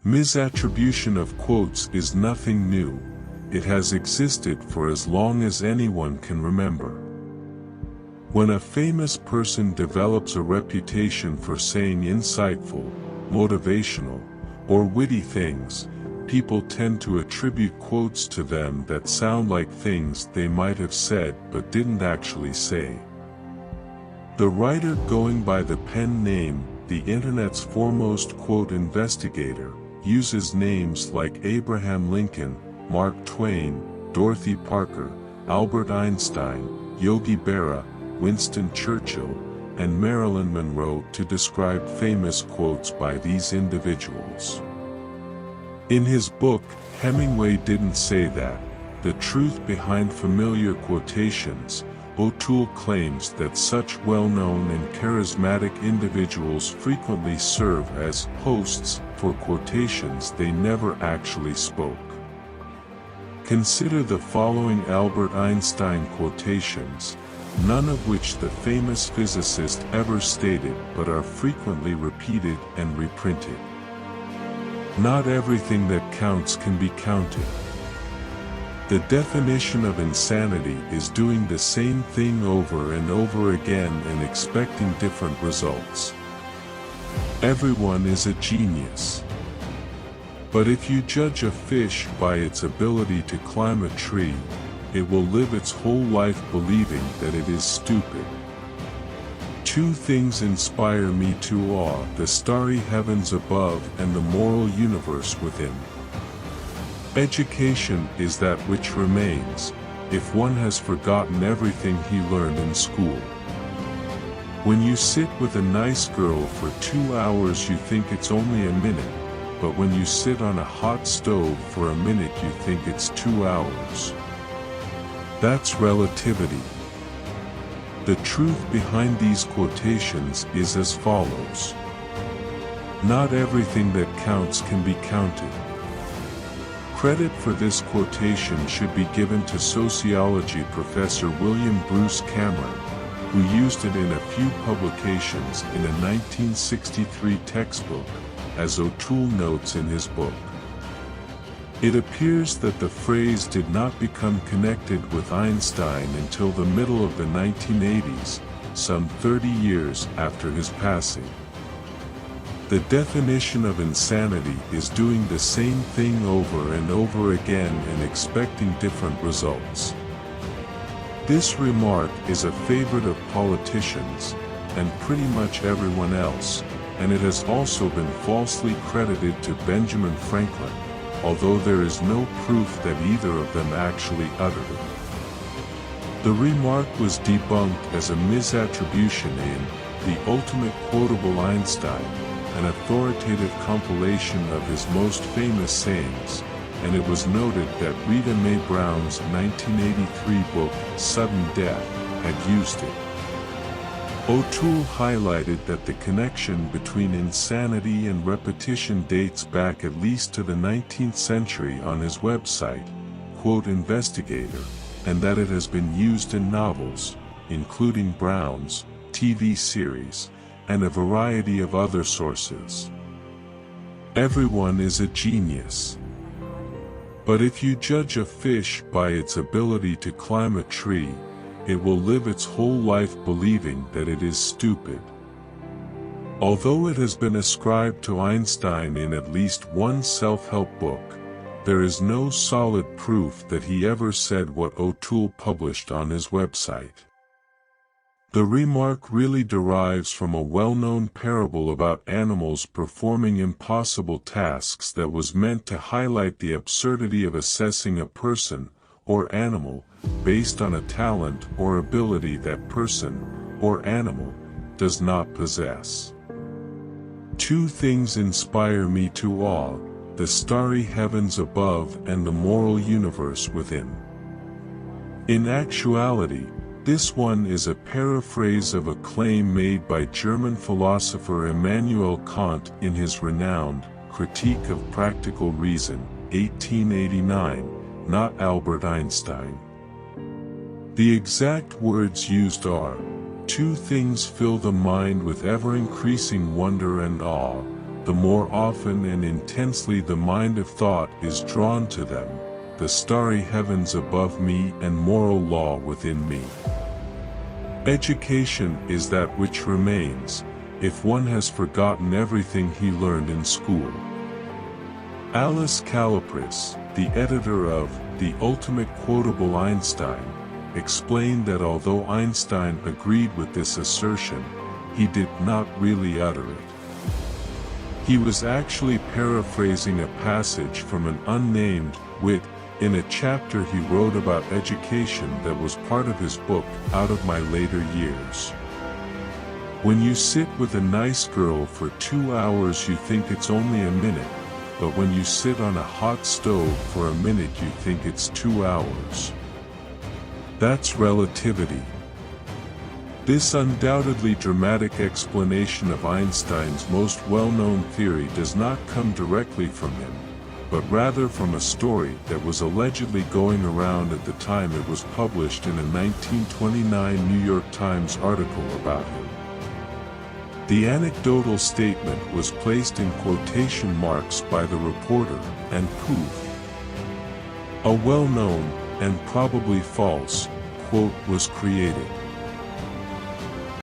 Misattribution of quotes is nothing new. It has existed for as long as anyone can remember. When a famous person develops a reputation for saying insightful, motivational, or witty things, people tend to attribute quotes to them that sound like things they might have said but didn't actually say. The writer going by the pen name, the internet's foremost quote investigator, uses names like Abraham Lincoln, Mark Twain, Dorothy Parker, Albert Einstein, Yogi Berra, Winston Churchill, and Marilyn Monroe to describe famous quotes by these individuals. In his book, Hemingway didn't say that. The Truth Behind Familiar Quotations, O'Toole claims that such well-known and charismatic individuals frequently serve as hosts for quotations they never actually spoke. Consider the following Albert Einstein quotations, none of which the famous physicist ever stated but are frequently repeated and reprinted. Not everything that counts can be counted. The definition of insanity is doing the same thing over and over again and expecting different results. Everyone is a genius. But if you judge a fish by its ability to climb a tree, it will live its whole life believing that it is stupid. Two things inspire me to awe: the starry heavens above and the moral universe within. Education is that which remains, if one has forgotten everything he learned in school. When you sit with a nice girl for 2 hours you think it's only a minute, but when you sit on a hot stove for a minute you think it's 2 hours. That's relativity. The truth behind these quotations is as follows. Not everything that counts can be counted. Credit for this quotation should be given to sociology professor William Bruce Cameron, who used it in a few publications in a 1963 textbook, as O'Toole notes in his book. It appears that the phrase did not become connected with Einstein until the middle of the 1980s, some 30 years after his passing. The definition of insanity is doing the same thing over and over again and expecting different results. This remark is a favorite of politicians, and pretty much everyone else, and it has also been falsely credited to Benjamin Franklin, although there is no proof that either of them actually uttered it. The remark was debunked as a misattribution in The Ultimate Quotable Einstein, an authoritative compilation of his most famous sayings, and it was noted that Rita Mae Brown's 1983 book, Sudden Death, had used it. O'Toole highlighted that the connection between insanity and repetition dates back at least to the 19th century on his website, Investigator, and that it has been used in novels, including Brown's TV series, and a variety of other sources. Everyone is a genius. But if you judge a fish by its ability to climb a tree, it will live its whole life believing that it is stupid. Although it has been ascribed to Einstein in at least one self-help book, there is no solid proof that he ever said what O'Toole published on his website. The remark really derives from a well-known parable about animals performing impossible tasks that was meant to highlight the absurdity of assessing a person, or animal, based on a talent or ability that person, or animal, does not possess. Two things inspire me to awe: the starry heavens above and the moral universe within. In actuality, this one is a paraphrase of a claim made by German philosopher Immanuel Kant in his renowned Critique of Practical Reason, 1889, not Albert Einstein. The exact words used are, "Two things fill the mind with ever-increasing wonder and awe, the more often and intensely the mind of thought is drawn to them, the starry heavens above me and moral law within me. Education is that which remains, if one has forgotten everything he learned in school. Alice Calipris, the editor of The Ultimate Quotable Einstein, explained that although Einstein agreed with this assertion, he did not really utter it. He was actually paraphrasing a passage from an unnamed wit in a chapter he wrote about education that was part of his book Out of My Later Years. When you sit with a nice girl for 2 hours you think it's only a minute, but when you sit on a hot stove for a minute you think it's 2 hours. That's relativity. This undoubtedly dramatic explanation of Einstein's most well-known theory does not come directly from him, but rather from a story that was allegedly going around at the time it was published in a 1929 New York Times article about him. The anecdotal statement was placed in quotation marks by the reporter, and poof! A well-known, and probably false, quote was created.